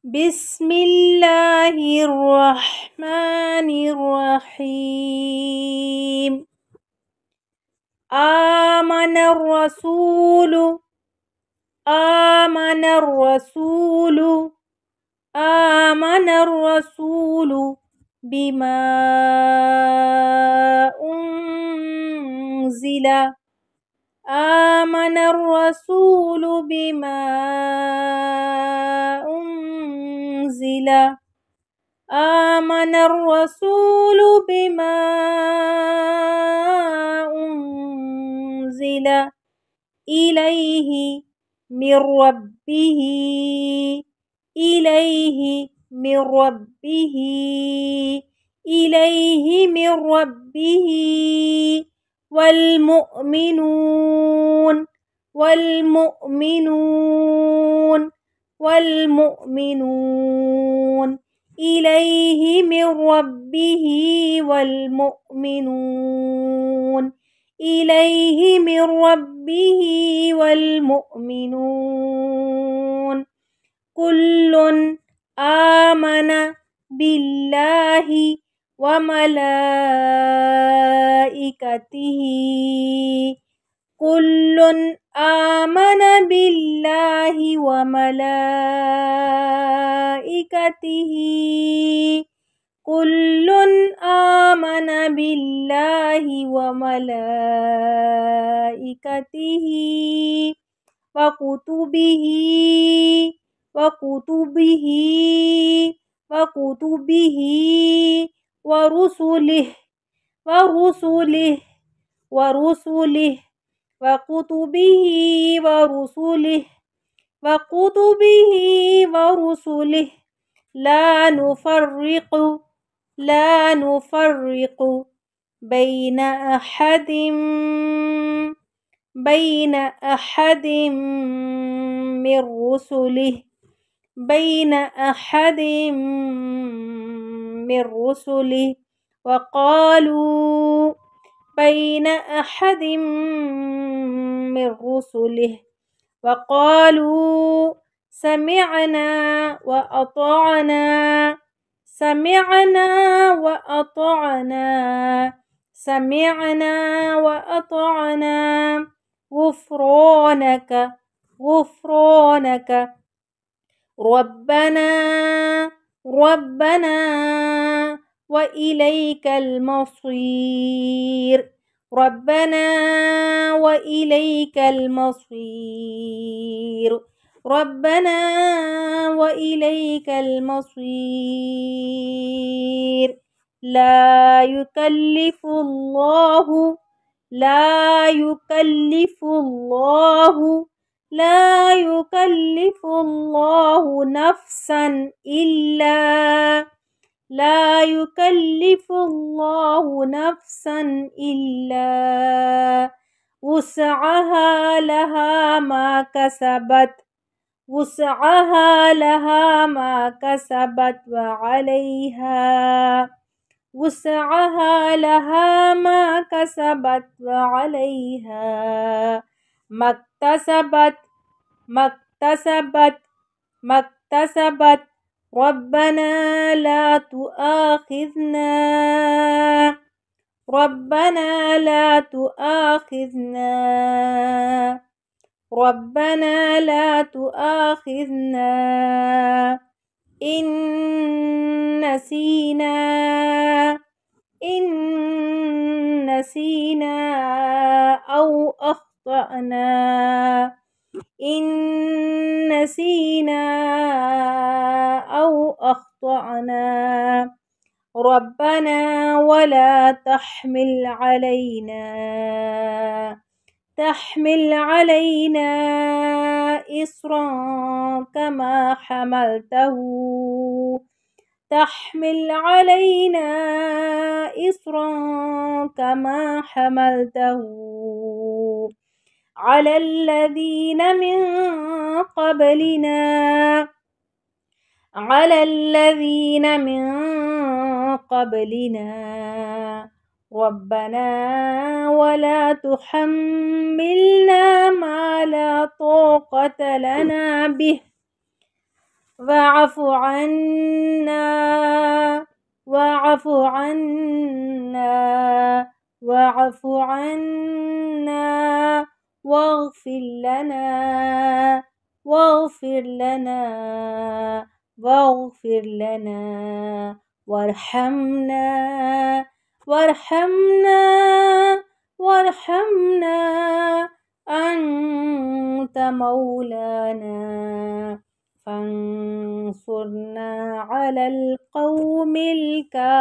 بسم الله الرحمن الرحيم. آمن الرسول آمن الرسول آمن الرسول بما أنزل آمن الرسول بما أنزل آمن الرسول بما أنزل إليه من ربه إليه من ربه إليه من ربه والمؤمنون والمؤمنون والمؤمنون إليه من ربه والمؤمنون إليه من ربه والمؤمنون كل آمن بالله وملائكته كل آمن بالله وملائكته كل آمن بالله وملائكته وكتبه وكتبه وكتبه ورسله ورسله ورسله وكتبه ورسله وكتبه ورسله لا نفرق بين أحد من رسله بين أحد من رسله وقالوا بين أحد من رسله وقالوا سمعنا وأطعنا سمعنا وأطعنا سمعنا وأطعنا غفرانك غفرانك ربنا ربنا وإليك المصير ربنا وإليك المصير ربنا وإليك المصير لا يكلف الله لا يكلف الله لا يكلف الله نفسا إلا لا يكلف الله نفسا إلا وسعها لها ما كسبت وسعها لها ما كسبت وعليها وسعها لها ما كسبت وعليها ما اكتسبت ما اكتسبت ربنا لا تؤاخذنا ربنا لا تؤاخذنا ربنا لا تؤاخذنا إن نسينا أو أخطأنا إن نسينا أو أخطأنا ربنا ولا تحمل علينا إصرا كما حملته تحمل علينا إصرا كما حملته على الذين من قبلنا ربنا ولا تحملنا ما لا طاقة لنا به واعف عنا واعف عنا واعف عنا واغفر لنا واغفر لنا واغفر لنا وارحمنا وارحمنا وارحمنا أنت مولانا فانصرنا على القوم الكافرين.